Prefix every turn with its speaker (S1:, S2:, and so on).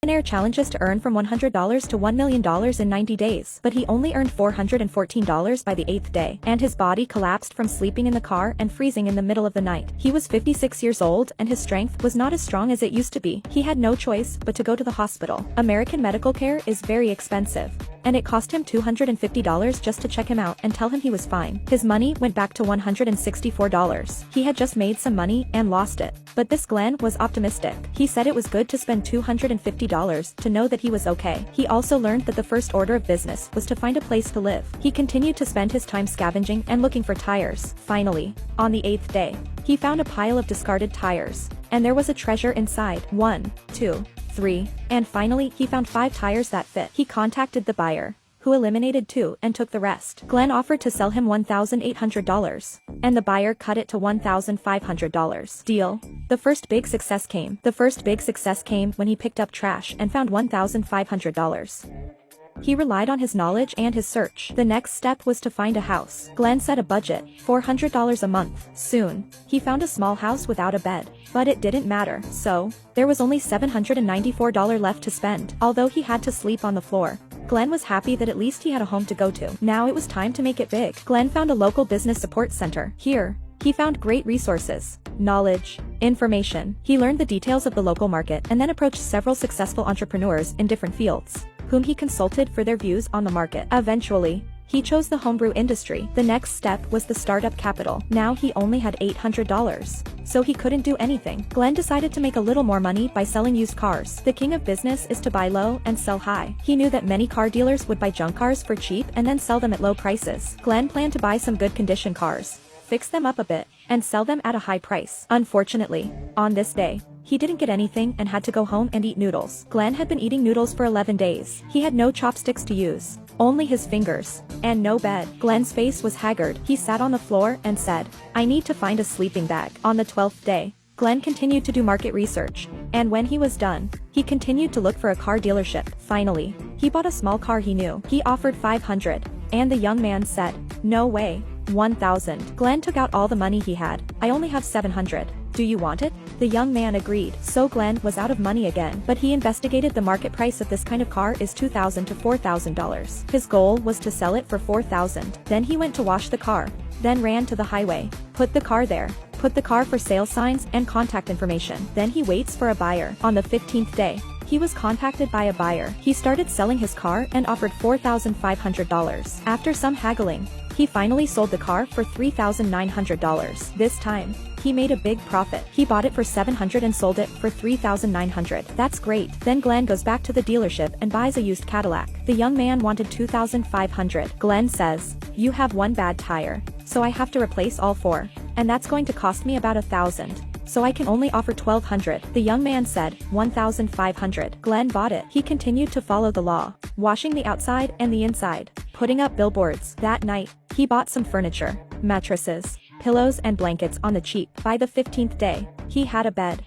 S1: Millionaire challenges to earn from $100 to $1 million in 90 days, but he only earned $414 by the 8th day, and his body collapsed from sleeping in the car and freezing in the middle of the night. He was 56 years old and his strength was not as strong as it used to be. He had no choice but to go to the hospital. American medical care is very expensive, and it cost him $250 just to check him out and tell him he was fine. His money went back to $164. He had just made some money and lost it. But this Glenn was optimistic. He said it was good to spend $250 to know that he was okay. He also learned that the first order of business was to find a place to live. He continued to spend his time scavenging and looking for tires. Finally, on the 8th day, he found a pile of discarded tires, and there was a treasure inside. 1, 2, 3, and finally he found 5 tires that fit. He contacted the buyer, who eliminated 2 and took the rest. Glenn offered to sell him $1,800, and the buyer cut it to $1,500. Deal. The first big success came. The first big success came when he picked up trash and found $1,500. He relied on his knowledge and his search. The next step was to find a house. Glenn set a budget, $400 a month. Soon, he found a small house without a bed, but it didn't matter. So, there was only $794 left to spend. Although he had to sleep on the floor, Glenn was happy that at least he had a home to go to. Now it was time to make it big. Glenn found a local business support center. Here, he found great resources, knowledge, information. He learned the details of the local market and then approached several successful entrepreneurs in different fields, whom he consulted for their views on the market. Eventually, he chose the homebrew industry. The next step was the startup capital. Now he only had $800, so he couldn't do anything. Glenn decided to make a little more money by selling used cars. The king of business is to buy low and sell high. He knew that many car dealers would buy junk cars for cheap and then sell them at low prices. Glenn planned to buy some good condition cars, fix them up a bit, and sell them at a high price. Unfortunately, on this day, he didn't get anything and had to go home and eat noodles. Glenn had been eating noodles for 11 days. He had no chopsticks to use, only his fingers, and no bed. Glenn's face was haggard. He sat on the floor and said, "I need to find a sleeping bag." On the 12th day, Glenn continued to do market research, and when he was done, he continued to look for a car dealership. Finally, he bought a small car he knew. He offered $500, and the young man said, "No way, 1,000. Glenn took out all the money he had. "I only have $700. Do you want it?" The young man agreed. So Glenn was out of money again, but he investigated the market price of this kind of car is $2,000 to $4,000. His goal was to sell it for $4,000. Then he went to wash the car, then ran to the highway, put the car there, put the car for sale signs and contact information. Then he waits for a buyer. On the 15th day, he was contacted by a buyer. He started selling his car and offered $4,500. After some haggling, he finally sold the car for $3,900. This time, he made a big profit. He bought it for $700 and sold it for $3,900. That's great. Then Glenn goes back to the dealership and buys a used Cadillac. The young man wanted $2,500. Glenn says, "You have one bad tire, so I have to replace all 4, and that's going to cost me about $1,000. So I can only offer $1,200. The young man said, $1,500. Glenn bought it. He continued to follow the law, washing the outside and the inside, putting up billboards. That night, he bought some furniture, mattresses, pillows and blankets on the cheap. By the 15th day, he had a bed,